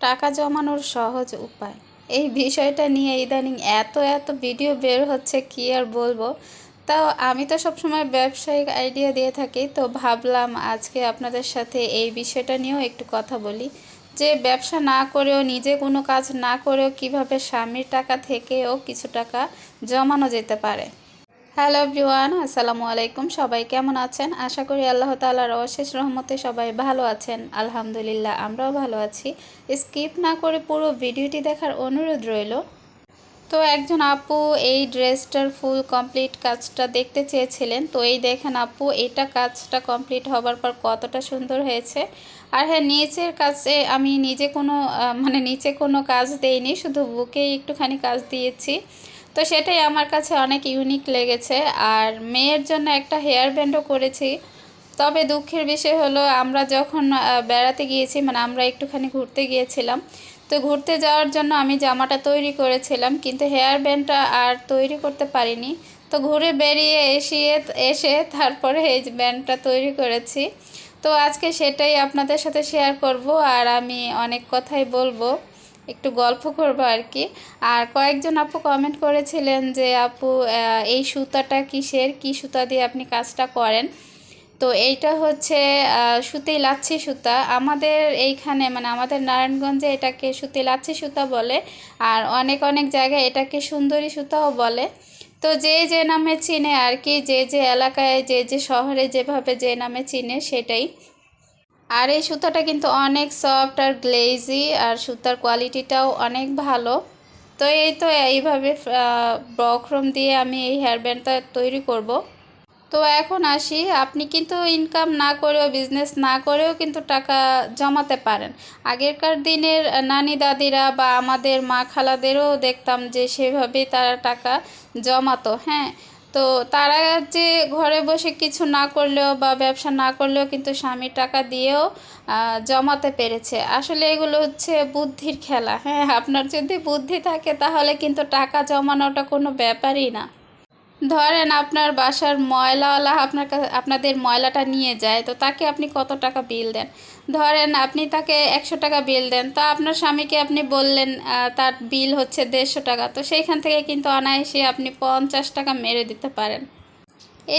টাকা জমানোর সহজ উপায়, এই বিষয়টা নিয়ে ইদানিং এত ভিডিও বের হচ্ছে, কি আর বলবো। তাও আমি তো সবসময় ব্যবসায়িক আইডিয়া দিয়ে থাকি, তো ভাবলাম আজকে আপনাদের সাথে এই বিষয়টা নিয়েও একটু কথা বলি যে ব্যবসা না করেও, নিজে কোনো কাজ না করেও কিভাবে স্বামীর টাকা থেকেও কিছু টাকা জমানো যেতে পারে। হ্যালো এভরিওয়ান, আসসালামু আলাইকুম। সবাই কেমন আছেন? আশা করি আল্লাহ তাআলার অশেষ রহমতে সবাই ভালো আছেন। আলহামদুলিল্লাহ, আমরাও ভালো আছি। স্কিপ না করে পুরো ভিডিওটি দেখার অনুরোধ রইল। তো একজন আপু এই ড্রেসটার ফুল কমপ্লিট কাজটা দেখতে চেয়েছিলেন, তো এই দেখেন আপু, এটা কাজটা কমপ্লিট হবার পর কতটা সুন্দর হয়েছে। আর হ্যাঁ, নিচের কাজে আমি নিজে কোনো নিচে কোনো কাজ দেইনি, শুধু বুকেই একটুখানি কাজ দিয়েছি। তো সেটাই আমার কাছে অনেক ইউনিক লেগেছে। আর মেয়ের জন্য একটা হেয়ার ব্যান্ডও করেছি। তবে দুঃখের বিষয় হলো, আমরা যখন বেড়াতে গিয়েছি, আমরা একটুখানি ঘুরতে গিয়েছিলাম, তো ঘুরতে যাওয়ার জন্য আমি জামাটা তৈরি করেছিলাম, কিন্তু হেয়ার ব্যান্ডটা আর তৈরি করতে পারিনি। তো ঘুরে বেরিয়ে এসে তারপরে এই ব্যান্ডটা তৈরি করেছি। তো আজকে সেটাই আপনাদের সাথে শেয়ার করব। আর আমি অনেক কথাই বলবো, একটু গল্প করবো আর কি। আর কয়েকজন আপু কমেন্ট করেছিলেন যে আপু, এই সুতাটা কিসের, কি সুতা দিয়ে আপনি কাজটা করেন? তো এইটা হচ্ছে সুতি লাচ্ছি সুতা। আমাদের এইখানে আমাদের নারায়ণগঞ্জে এটাকে সুতি লাচ্ছি সুতা বলে। আর অনেক জায়গায় এটাকে সুন্দরী সুতাও বলে। তো যে যে নামে চিনে আর কি, যে যে এলাকায়, যে যে শহরে যেভাবে যে নামে চিনে সেটাই। আর এই সুতাটা কিন্তু অনেক সফট আর গ্লেজি, আর সুতার কোয়ালিটিটাও অনেক ভালো। তো এইভাবে বক্রম দিয়ে আমি এই হেয়ার ব্যান্ডটা তৈরি করব। তো এখন আসি, আপনি কিন্তু ইনকাম না করেও, বিজনেস না করেও কিন্তু টাকা জমাতে পারেন। আগেরকার দিনের নানি দাদিরা বা আমাদের মা খালাদেরও দেখতাম যে সেভাবেই তারা টাকা জমাতো। হ্যাঁ, তো তারা যে ঘরে বসে কিছু না করলেও বা ব্যবসা না করলেও কিন্তু স্বামীর টাকা দিয়েও জমাতে পেরেছে। আসলে এগুলো হচ্ছে বুদ্ধির খেলা। হ্যাঁ, আপনার যদি বুদ্ধি থাকে তাহলে কিন্তু টাকা জমানোটা কোনো ব্যাপারই না। ধরেন আপনার বাসার ময়লাওয়ালা আপনাদের ময়লাটা নিয়ে যায়, তো তাকে আপনি কত টাকা বিল দেন? ধরেন আপনি তাকে 100 টাকা বিল দেন, তো আপনার স্বামীকে আপনি বললেন তার বিল হচ্ছে 150 টাকা, তো সেইখান থেকে কিন্তু অনায়াসে আপনি 50 টাকা মেরে দিতে পারেন।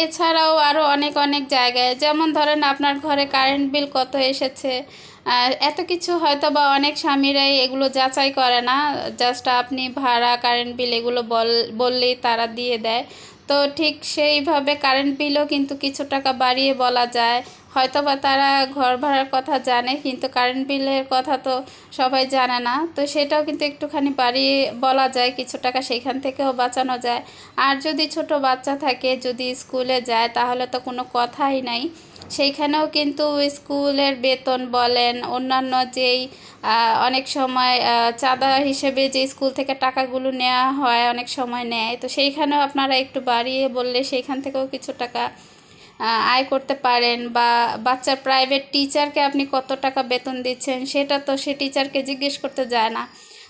এছাড়াও আরও অনেক জায়গায়, যেমন ধরেন আপনার ঘরে কারেন্ট বিল কত এসেছে, এত কিছু হয়তো বা অনেক স্বামীরাই এগুলো যাচাই করে না। জাস্ট আপনি ভাড়া, কারেন্ট বিল এগুলো বললেই তারা দিয়ে দেয়। তো ঠিক সেইভাবে কারেন্ট বিলও কিন্তু কিছু টাকা বাড়িয়ে বলা যায়। হয়তো বা তারা ঘর ভাড়ার কথা জানে, কিন্তু কারেন্ট বিলের কথা তো সবাই জানে না। তো সেটাও কিন্তু একটুখানি বাড়িয়ে বলা যায়, কিছু টাকা সেইখান থেকেও বাঁচানো যায়। আর যদি ছোট বাচ্চা থাকে, যদি স্কুলে যায়, তাহলে তো কোনো কথাই নাই। সেইখানেও কিন্তু স্কুলের বেতন বলেন, অন্যান্য যেই অনেক সময় চাঁদা হিসেবে যে স্কুল থেকে টাকাগুলো নেওয়া হয়, অনেক সময় নেয়, তো সেইখানেও আপনারা একটু বাড়িয়ে বললে সেইখান থেকেও কিছু টাকা আয় করতে পারেন। বা বাচ্চার প্রাইভেট টিচারকে আপনি কত টাকা বেতন দিচ্ছেন, সেটা তো সে টিচারকে জিজ্ঞেস করতে যায় না।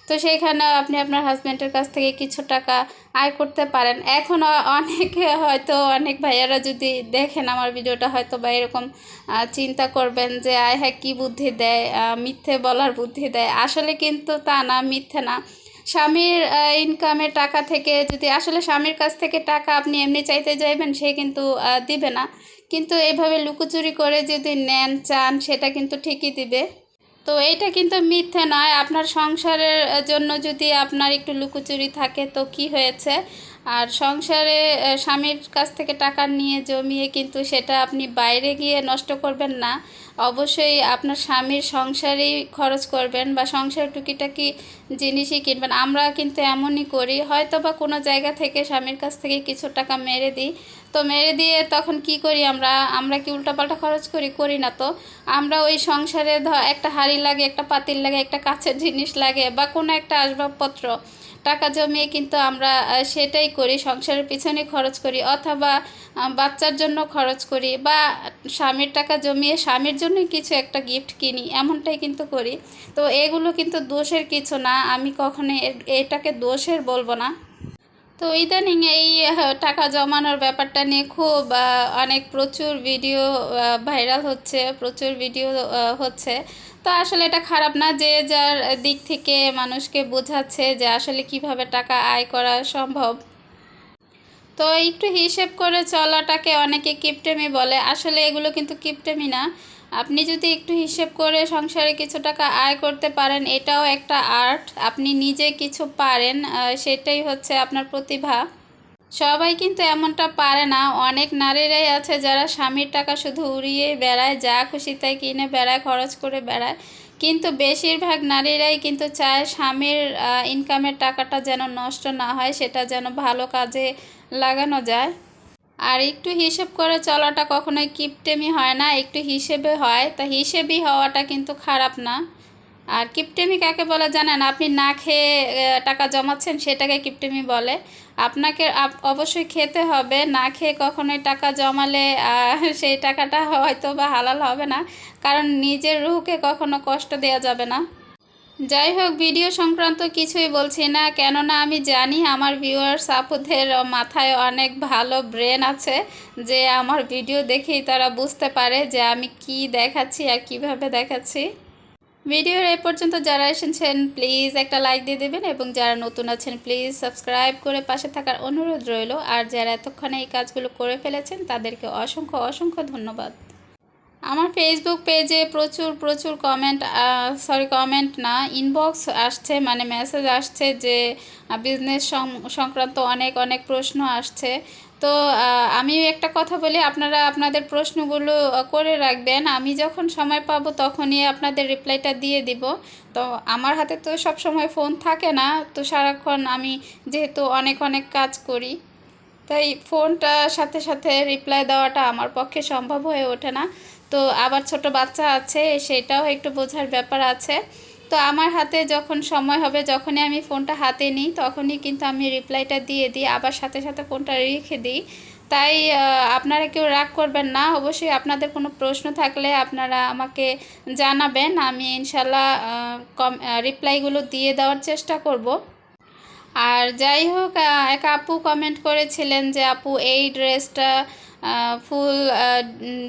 তো সেইখানেও আপনি আপনার হাজব্যান্ডের কাছ থেকে কিছু টাকা আয় করতে পারেন। এখন অনেকে হয়তো, অনেক ভাইয়ারা যদি দেখেন আমার ভিডিওটা, হয়তো বা এরকম চিন্তা করবেন যে আয় হ্যাঁ, কী বুদ্ধি দেয়, মিথ্যে বলার বুদ্ধি দেয়। আসলে কিন্তু তা না, মিথ্যে না। স্বামীর ইনকামের টাকা থেকে যদি আসলে স্বামীর কাছ থেকে টাকা আপনি এমনি চাইতে যাইবেন, সে কিন্তু দিবে না। কিন্তু এইভাবে লুকোচুরি করে যদি নেন, চান, সেটা কিন্তু ঠিকই দিবে। তো এইটা কিন্তু মিথ্যে নয়। আপনার সংসারের জন্য যদি আপনার একটু লুকোচুরি থাকে, তো কি হয়েছে? আর সংসারে স্বামীর কাছ থেকে টাকা নিয়ে জমিয়ে কিন্তু সেটা আপনি বাইরে গিয়ে নষ্ট করবেন না। অবশ্যই আপনার স্বামীর সংসারেই খরচ করবেন, বা সংসারের টুকিটাকি জিনিসই কিনবেন। আমরা কিন্তু এমনই করি, হয়তো বা কোনো জায়গা থেকে স্বামীর কাছ থেকে কিছু টাকা মেরে দিই। তো মেরে দিয়ে তখন কি করি আমরা? আমরা কি উল্টাপাল্টা খরচ করি না তো। আমরা ওই সংসারে একটা হাঁড়ি লাগে, একটা পাতিল লাগে, একটা কাছের জিনিস লাগে, বা কোনো একটা আসবাবপত্র টাকা জমিয়ে কিন্তু আমরা সেটাই করি, সংসারের পিছনে খরচ করি, অথবা বাচ্চার জন্য খরচ করি, বা স্বামীর টাকা জমিয়ে স্বামীর জন্যই কিছু একটা গিফট কিনি, এমনটাই কিন্তু করি। তো এগুলো কিন্তু দোষের কিছু না, আমি কখনো এটাকে দোষের বলবো না। তো ইদানিং এই টাকা জমানোর ব্যাপারটা নিয়ে খুব অনেক প্রচুর ভিডিও ভাইরাল হচ্ছে, প্রচুর ভিডিও হচ্ছে। তো আসলে এটা খারাপ না, যে যার দিক থেকে মানুষকে বোঝাচ্ছে যে আসলে কিভাবে টাকা আয় করা সম্ভব। তো একটু হিসেব করে চলাটাকে অনেকে কিপটেমি বলে, আসলে এগুলো কিন্তু কিপটেমি না। আপনি যদি একটু হিসেব করে সংসারে কিছু টাকা আয় করতে পারেন, এটাও একটা আর্ট। আপনি নিজে কিছু পারেন, সেটাই হচ্ছে আপনার প্রতিভা। সবাই কিন্তু এমনটা পারে না। অনেক নারীরাই আছে যারা স্বামীর টাকা শুধু উড়িয়েই বেড়ায়, যা খুশি তাই কিনে বেড়ায়, খরচ করে বেড়ায়। কিন্তু বেশিরভাগ নারীরাই কিন্তু চায় স্বামীর ইনকামের টাকাটা যেন নষ্ট না হয়, সেটা যেন ভালো কাজে লাগানো যায়। আর একটু হিসেব করে চলাটা কখনোই কিপটেমি হয় না, একটু হিসেবে হয়। তা হিসেবই হওয়াটা কিন্তু খারাপ না। আর কিপটেমি কাকে বলে জানেন? আপনি না খেয়ে টাকা জমাচ্ছেন, সেটাকে কিপটেমি বলে। আপনাকে অবশ্যই খেতে হবে, না খেয়ে কখনোই টাকা জমালে সেই টাকাটা হয়তো বা হালাল হবে না, কারণ নিজের রুহকে কখনো কষ্ট দেওয়া যাবে না। যাই হোক, ভিডিও সংক্রান্ত কিছুই বলছি না, কেননা আমি জানি আমার ভিউয়ার্স আপুদের মাথায় অনেক ভালো ব্রেন আছে, যে আমার ভিডিও দেখেই তারা বুঝতে পারে যে আমি কি দেখাচ্ছি আর কিভাবে দেখাচ্ছি। ভিডিওর এই পর্যন্ত যারা এসেছেন প্লিজ একটা লাইক দিয়ে দেবেন, এবং যারা নতুন আছেন প্লিজ সাবস্ক্রাইব করে পাশে থাকার অনুরোধ রইল। আর যারা এতক্ষণে এই কাজগুলো করে ফেলেছেন তাদেরকে অসংখ্য অসংখ্য ধন্যবাদ। আমার ফেসবুক পেজে প্রচুর প্রচুর কমেন্ট, কমেন্ট না, ইনবক্স আসছে, মানে মেসেজ আসছে যে বিজনেস সংক্রান্ত অনেক অনেক প্রশ্ন আসছে। তো আমি একটা কথা বলি, আপনারা আপনাদের প্রশ্নগুলো করে রাখবেন, আমি যখন সময় পাবো তখনই আপনাদের রিপ্লাইটা দিয়ে দিব। তো আমার হাতে তো সব সময় ফোন থাকে না, তো সারাক্ষণ আমি যেহেতু অনেক অনেক কাজ করি, তাই ফোনটার সাথে সাথে রিপ্লাই দেওয়াটা আমার পক্ষে সম্ভব হয়ে ওঠে না। তো আবার ছোট বাচ্চা আছে, সেটাও একটু বোঝার ব্যাপার আছে। তো আমার হাতে যখন সময় হবে, যখনই আমি ফোনটা হাতে নিই তখনই কিন্তু আমি রিপ্লাইটা দিয়ে দিই, আবার সাথে সাথে ফোনটা রেখে দিই। তাই আপনারা কেউ রাগ করবেন না। অবশ্যই আপনাদের কোনো প্রশ্ন থাকলে আপনারা আমাকে জানাবেন, আমি ইনশাল্লাহ রিপ্লাইগুলো দিয়ে দেওয়ার চেষ্টা করব। আর যাই হোক, এক আপু কমেন্ট করেছিলেন যে আপু এই ড্রেসটা ফুল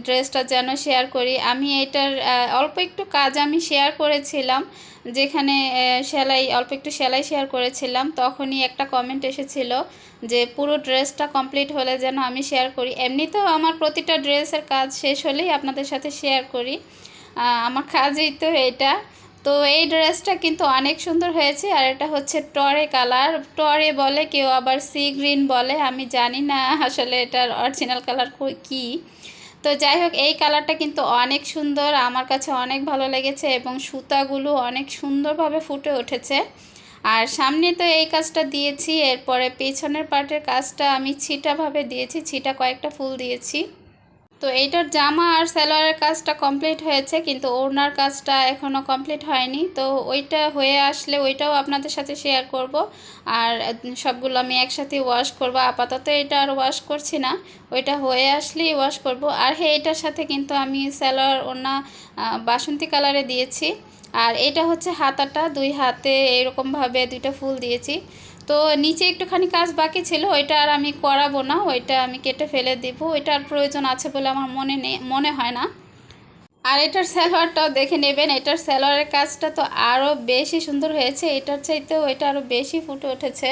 ড্রেসটা যেন শেয়ার করি। আমি এটার অল্প একটু কাজ আমি শেয়ার করেছিলাম, যেখানে সেলাই, অল্প একটু সেলাই শেয়ার করেছিলাম, তখনই একটা কমেন্ট এসেছিল যে পুরো ড্রেসটা কমপ্লিট হলে যেন আমি শেয়ার করি। এমনিতেও আমার প্রতিটা ড্রেসের কাজ শেষ হলেই আপনাদের সাথে শেয়ার করি, আমার কাজই তো এটা। তো এই ড্রেসটা কিন্তু অনেক সুন্দর হয়েছে, আর এটা হচ্ছে টরে কালার, টরে বলে, কেউ আবার সি গ্রিন বলে, আমি জানি না আসলে এটার অরিজিনাল কালার কি। তো যাই হোক, এই কালারটা কিন্তু অনেক সুন্দর, আমার কাছে অনেক ভালো লেগেছে, এবং সুতাগুলো অনেক সুন্দরভাবে ফুটে উঠেছে। আর সামনে তো এই কাজটা দিয়েছি, এরপরে পেছনের পার্টের কাজটা আমি ছিটাভাবে দিয়েছি, ছিটা কয়েকটা ফুল দিয়েছি। তো এইটার জামা আর সালোয়ারের কাজটা কমপ্লিট হয়েছে, কিন্তু ওড়নার কাজটা এখনও কমপ্লিট হয়নি। তো ওইটা হয়ে আসলে ওইটাও আপনাদের সাথে শেয়ার করব। আর সবগুলো আমি একসাথে ওয়াশ করব, আপাতত এটা আর ওয়াশ করছি না, ওইটা হয়ে আসলেই ওয়াশ করব। আর হ্যাঁ, এটার সাথে কিন্তু আমি সালোয়ার ওড়না বাসন্তী কালারে দিয়েছি। আর এটা হচ্ছে হাতাটা, দুই হাতে এরকমভাবে দুইটা ফুল দিয়েছি। তো নিচে একটুখানি কাজ বাকি ছিল, ওইটা আর আমি করাবো না, ওইটা আমি কেটে ফেলে দিব, ওইটার প্রয়োজন আছে বলে আমার মনে হয় না। আর এটার সালোয়ারটাও দেখে নেবেন, এটার সালোয়ারের কাজটা তো আরও বেশি সুন্দর হয়েছে, এটার চাইতেও এটা আরও বেশি ফুটে উঠেছে।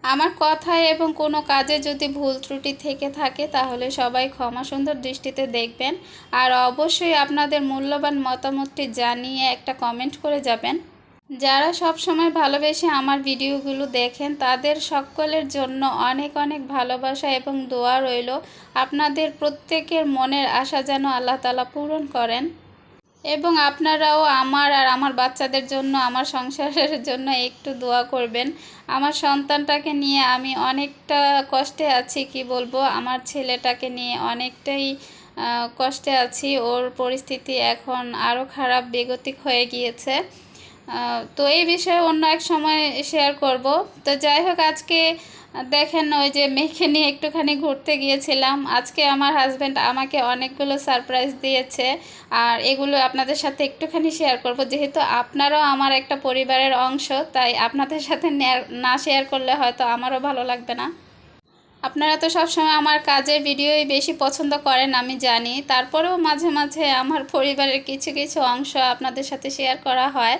আমার কথায় এবং কোনো কাজে যদি ভুল ত্রুটি থেকে থাকে তাহলে সবাই ক্ষমা সুন্দর দৃষ্টিতে দেখবেন। আর অবশ্যই আপনাদের মূল্যবান মতামতটি জানিয়ে একটা কমেন্ট করে যাবেন। যারা সব সময় ভালোবেসে আমার ভিডিওগুলো দেখেন তাদের সকলের জন্য অনেক অনেক ভালোবাসা এবং দোয়া রইল। আপনাদের প্রত্যেকের মনের আশা যেন আল্লাহ তাআলা পূরণ করেন, এবং আপনারাও আমার আর আমার বাচ্চাদের জন্য, আমার সংসারের জন্য একটু দোয়া করবেন। আমার সন্তানটাকে নিয়ে আমি অনেকটা কষ্টে আছি, কি বলবো, আমার ছেলেটাকে নিয়ে অনেকটাই কষ্টে আছি। ওর পরিস্থিতি এখন আরও খারাপ, বেগতিক হয়ে গিয়েছে। তো এই বিষয়ে অন্য এক সময় শেয়ার করব। তো যাই হোক, আজকে দেখেন ওই যে মেয়েকে নিয়ে একটুখানি ঘুরতে গিয়েছিলাম। আজকে আমার হাজব্যান্ড আমাকে অনেকগুলো সারপ্রাইজ দিয়েছে, আর এগুলো আপনাদের সাথে একটুখানি শেয়ার করব। যেহেতু আপনারাও আমার একটা পরিবারের অংশ, তাই আপনাদের সাথে না শেয়ার করলে হয়তো আমারও ভালো লাগবে না। আপনারা তো সবসময় আমার কাজের ভিডিওই বেশি পছন্দ করেন আমি জানি, তারপরেও মাঝে মাঝে আমার পরিবারের কিছু কিছু অংশ আপনাদের সাথে শেয়ার করা হয়।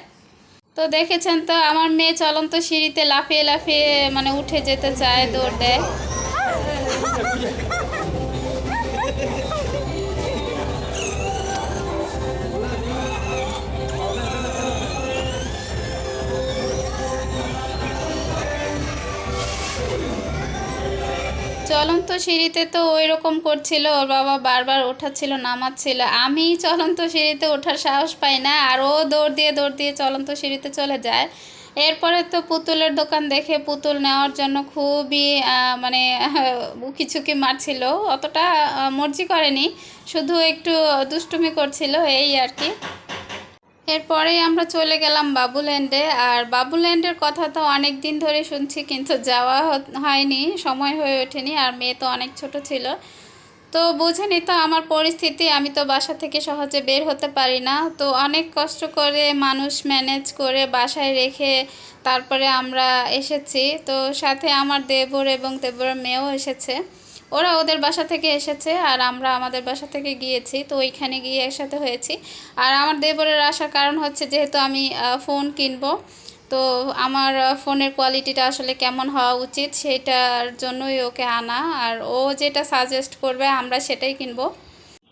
তো দেখেছেন তো আমার মেয়ে চলন্ত সিঁড়িতে লাফিয়ে লাফিয়ে মানে উঠে যেতে চায়, দৌড় দেয়। চলন্ত সিঁড়িতে তো ওই রকম করছিল, ওর বাবা বারবার ওঠাচ্ছিল নামাচ্ছিল। আমি চলন্ত সিঁড়িতে ওঠার সাহস পাই না, আর ও দৌড় দিয়ে চলন্ত সিঁড়িতে চলে যায়। এরপরে তো পুতুলের দোকান দেখে পুতুল নেওয়ার জন্য খুবই মানে উকিঝুঁকি মারছিল। অতটা মর্জি করেনি, শুধু একটু দুষ্টুমি করছিল এই আর কি। এরপরেই আমরা চলে গেলাম বাবুল্যান্ডে। আর বাবুল্যান্ডের কথা তো অনেক দিন ধরে শুনছি, কিন্তু যাওয়া হয়নি, সময় হয়ে ওঠেনি, আর মেয়ে তো অনেক ছোট ছিল। তো বুঝেনি তো আমার পরিস্থিতি, আমি তো বাসা থেকে সহজে বের হতে পারি না। তো অনেক কষ্ট করে মানুষ ম্যানেজ করে বাসায় রেখে তারপরে আমরা এসেছি। তো সাথে আমার দেবর এবং দেবরের মেয়েও এসেছে। ওরা ওদের বাসা থেকে এসেছে আর আমরা আমাদের বাসা থেকে গিয়েছি, তো ওইখানে গিয়ে একসাথে হয়েছি। আর আমার দেবরের আসার কারণ হচ্ছে যেহেতু আমি ফোন কিনবো, তো আমার ফোনের কোয়ালিটিটা আসলে কেমন হওয়া উচিত সেটার জন্যই ওকে আনা, আর ও যেটা সাজেস্ট করবে আমরা সেটাই কিনবো।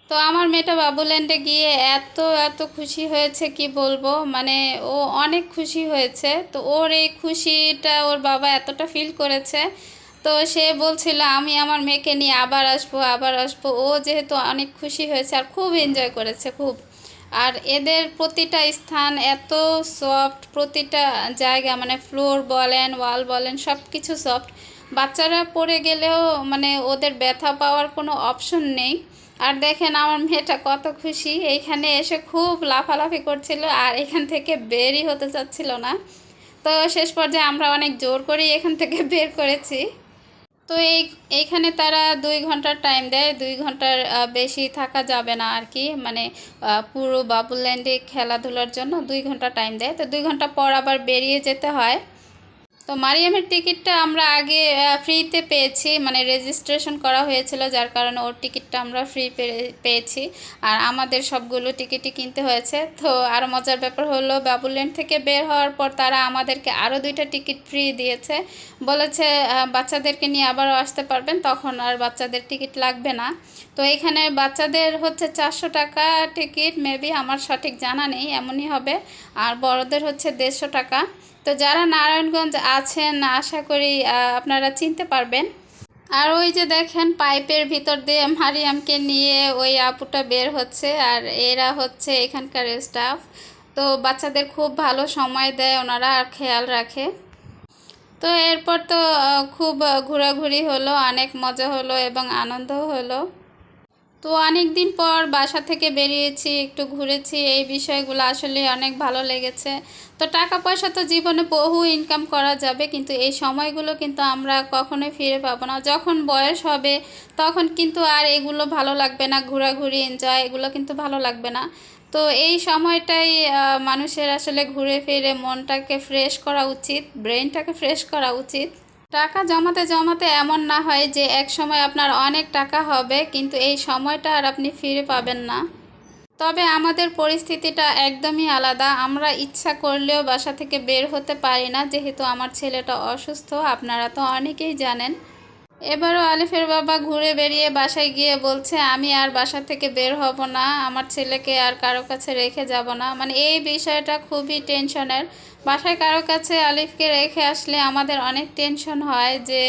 তো আমার মেয়েটা বাবুল্যান্ডে গিয়ে এত এত খুশি হয়েছে কি বলবো, মানে ও অনেক খুশি হয়েছে। তো ওর এই খুশিটা ওর বাবা এতটা ফিল করেছে, তো সে বলছিল আমি আমার মেয়েকে নিয়ে আবার আসবো আবার আসবো। ও যেহেতু অনেক খুশি হয়েছে আর খুব এনজয় করেছে খুব। আর এদের প্রতিটা স্থান এত সফট, প্রতিটা জায়গা মানে ফ্লোর বলেন ওয়াল বলেন সব কিছু সফট। বাচ্চারা পড়ে গেলেও মানে ওদের ব্যথা পাওয়ার কোনো অপশন নেই। আর দেখেন আমার মেয়েটা কত খুশি, এইখানে এসে খুব লাফালাফি করছিল আর এখান থেকে বেরই হতে চাচ্ছিল না। তো শেষ পর্যায়ে আমরা অনেক জোর করেই এখান থেকে বের করেছি। তো এইখানে তারা 2 ঘন্টার টাইম দেয়, 2 ঘন্টার বেশি থাকা যাবে না আর কি, মানে পুরো বাবুল্যান্ডে খেলাধুলার জন্য 2 ঘন্টা টাইম দেয়। তো 2 ঘন্টা পর আবার বেরিয়ে যেতে হয়। তো মারিয়ামের টিকিটটা আমরা আগে ফ্রিতে পেয়েছি, মানে রেজিস্ট্রেশন করা হয়েছিল, যার কারণে ওর টিকিটটা আমরা ফ্রি পেয়েছি। আর আমাদের সবগুলো টিকিটই কিনতে হয়েছে। তো আরও মজার ব্যাপার হলো বাবুল্যান্ড থেকে বের হওয়ার পর তারা আমাদেরকে আরও 2টা টিকিট ফ্রি দিয়েছে। বলেছে বাচ্চাদেরকে নিয়ে আবারও আসতে পারবেন, তখন আর বাচ্চাদের টিকিট লাগবে না। তো এখানে বাচ্চাদের হচ্ছে 400 টাকা টিকিট, মেবি আমার সঠিক জানা নেই, এমনই হবে। আর বড়দের হচ্ছে 150 টাকা। তো যারা নারায়ণগঞ্জ আছেন আশা করি আপনারা চিনতে পারবেন। আর ওই যে দেখেন পাইপের ভিতর দিয়ে মারিয়ামকে নিয়ে ওই আপুটা বের হচ্ছে, আর এরা হচ্ছে এখানকার স্টাফ। তো বাচ্চাদের খুব ভালো সময় দেয় ওনারা আর খেয়াল রাখে। তো এরপর তো খুব ঘোরাঘুরি হলো, অনেক মজা হলো এবং আনন্দও হলো। তো অনেক দিন পর বাসা থেকে বেরিয়েছি, একটু ঘুরেছি, এই বিষয়গুলো আসলে অনেক ভালো লেগেছে। তো টাকা পয়সা তো জীবনে বহু ইনকাম করা যাবে, কিন্তু এই সময়গুলো কিন্তু আমরা কখনোই ফিরে পাবো না। যখন বয়স হবে তখন কিন্তু আর এগুলো ভালো লাগবে না, ঘোরাঘুরি এনজয় এগুলো কিন্তু ভালো লাগবে না। তো এই সময়টাই মানুষের আসলে ঘুরে ফিরে মনটাকে ফ্রেশ করা উচিত, ব্রেনটাকে ফ্রেশ করা উচিত। টাকা জমাতে জমাতে এমন না হয় যে এক সময় আপনার অনেক টাকা হবে কিন্তু এই সময়টা আর আপনি ফিরে পাবেন না। তবে আমাদের পরিস্থিতিটা একদমই আলাদা, আমরা ইচ্ছা করলেও বাসা থেকে বের হতে পারি না, যেহেতু আমার ছেলেটা অসুস্থ, আপনারা তো অনেকেই জানেন। এবারও আলিফের বাবা ঘুরে বেরিয়ে বাসায় গিয়ে বলছে আমি আর বাসা থেকে বের হব না, আমার ছেলেকে আর কারো কাছে রেখে যাব না। মানে এই বিষয়টা খুবই টেনশনের। বাসায় কারো কাছে আলিফকে রেখে আসলে আমাদের অনেক টেনশন হয় যে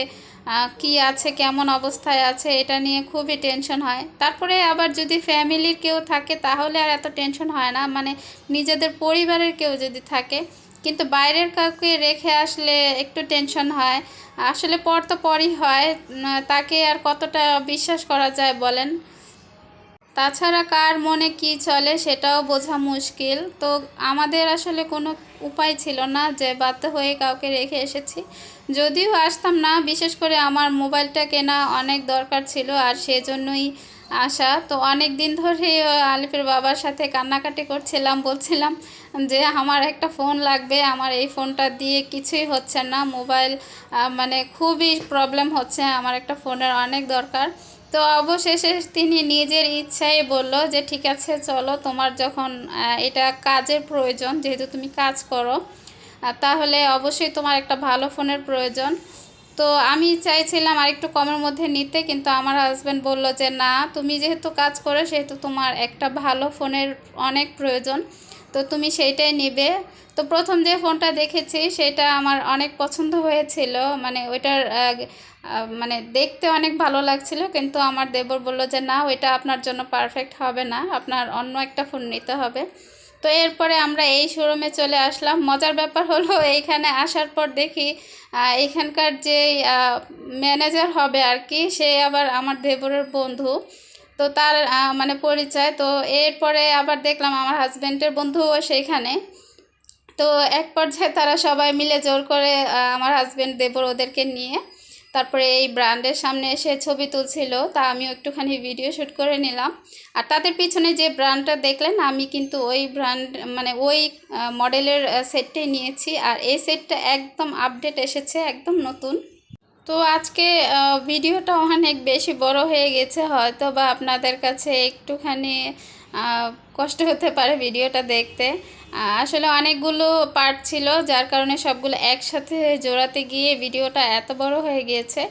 কি আছে কেমন অবস্থায় আছে, এটা নিয়ে খুবই টেনশন হয়। তারপরে আবার যদি ফ্যামিলির কেউ থাকে তাহলে আর এত টেনশন হয় না, মানে নিজেদের পরিবারের কেউ যদি থাকে। কিন্তু বাইরের কাউকে রেখে আসলে একটু টেনশন হয়। আসলে পর তো পরই হয়, তাকে আর কতটা বিশ্বাস করা যায় বলেন। তাছাড়া কার মনে কি চলে সেটাও বোঝা মুশকিল। তো আমাদের আসলে কোনো উপায় ছিল না, যে বাধ্য হয়ে কাউকে রেখে এসেছি। যদিও আসতাম না, বিশেষ করে আমার মোবাইলটা কেনা অনেক দরকার ছিল, আর সেজন্যই আসা। তো অনেক দিন ধরে আলিফের বাবার সাথে কান্নাকাটি করছিলাম, বলছিলাম যে আমার একটা ফোন লাগবে, আমার এই ফোনটা দিয়ে কিছুই হচ্ছে না, মোবাইল মানে খুবই প্রবলেম হচ্ছে, আমার একটা ফোনের অনেক দরকার। তো অবশেষে তিনি নিজের ইচ্ছায় বলল যে ঠিক আছে চলো, তোমার যখন এটা কাজের প্রয়োজন, যেহেতু তুমি কাজ করো, তাহলে অবশ্যই তোমার একটা ভালো ফোনের প্রয়োজন। তো আমি চাইছিলাম আরেকটু কমের মধ্যে নিতে, কিন্তু আমার হাজব্যান্ড বলল যে না, তুমি যেহেতু কাজ করো সেহেতু তোমার একটা ভালো ফোনের অনেক প্রয়োজন, তো তুমি সেইটাই নেবে। তো প্রথম যে ফোনটা দেখেছি সেটা আমার অনেক পছন্দ হয়েছিল, মানে ওইটার মানে দেখতে অনেক ভালো লাগছিল, কিন্তু আমার দেবর বলল যে না, ওইটা আপনার জন্য পারফেক্ট হবে না, আপনার অন্য একটা ফোন নিতে হবে। তো এরপরে আমরা এই শোরুমে চলে আসলাম। মজার ব্যাপার হলো এইখানে আসার পর দেখি এখানকার যে ম্যানেজার হবে আর কি, সে আবার আমার দেবরের বন্ধু। তো তার মানে পরিচয়। তো এরপরে আবার দেখলাম আমার হাজব্যান্ডের বন্ধুও সেইখানে। তো এক পর্যায়ে তারা সবাই মিলে জোর করে আমার হাজব্যান্ড দেবর ওদেরকে নিয়ে তারপরে এই ব্র্যান্ডের সামনে এসে ছবি তুলছিল, তা আমি একটুখানি ভিডিও শ্যুট করে নিলাম। আর তাদের পিছনে যে ব্র্যান্ডটা দেখলেন, আমি কিন্তু ওই ব্র্যান্ড মানে ওই মডেলের সেটটাই নিয়েছি, আর এই সেটটা একদম আপডেট এসেছে, একদম নতুন। তো আজকে ভিডিওটা অনেক বেশি বড় হয়ে গেছে, হয়তো বা আপনাদের কাছে একটুখানি কষ্ট হতে পারে ভিডিওটা দেখতে। আসলে অনেকগুলো পার্ট ছিল, যার কারণে সবগুলো একসাথে জোড়াতে গিয়ে ভিডিওটা এত বড় হয়ে গিয়েছে।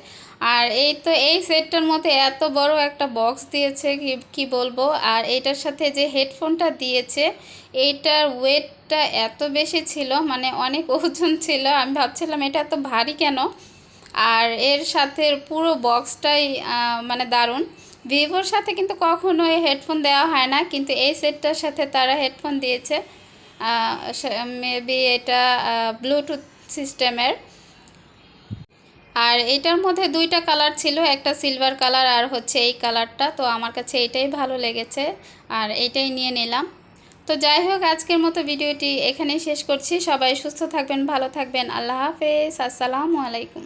আর এই তো এই সেটটার মধ্যে এত বড় একটা বক্স দিয়েছে, কি বলবো। আর এইটার সাথে যে হেডফোনটা দিয়েছে, এইটার ওয়েটটা এত বেশি ছিল, মানে অনেক ওজন ছিল। আমি ভাবছিলাম এটা এত ভারী কেন। আর এর সাথে পুরো বক্সটাই মানে দারুণ। ভিভোর সাথে কিন্তু কখনোই হেডফোন দেওয়া হয় না, কিন্তু এই সেটটার সাথে তারা হেডফোন দিয়েছে। মেবি এটা ব্লুটুথ সিস্টেমের। আর এটার মধ্যে দুইটা কালার ছিল, একটা সিলভার কালার আর হচ্ছে এই কালারটা। তো আমার কাছে এটাই ভালো লেগেছে, আর এটাই নিয়ে নিলাম। তো যাই হোক, আজকের মতো ভিডিওটি এখানেই শেষ করছি। সবাই সুস্থ থাকবেন, ভালো থাকবেন। আল্লাহ হাফেজ, আসসালামু আলাইকুম।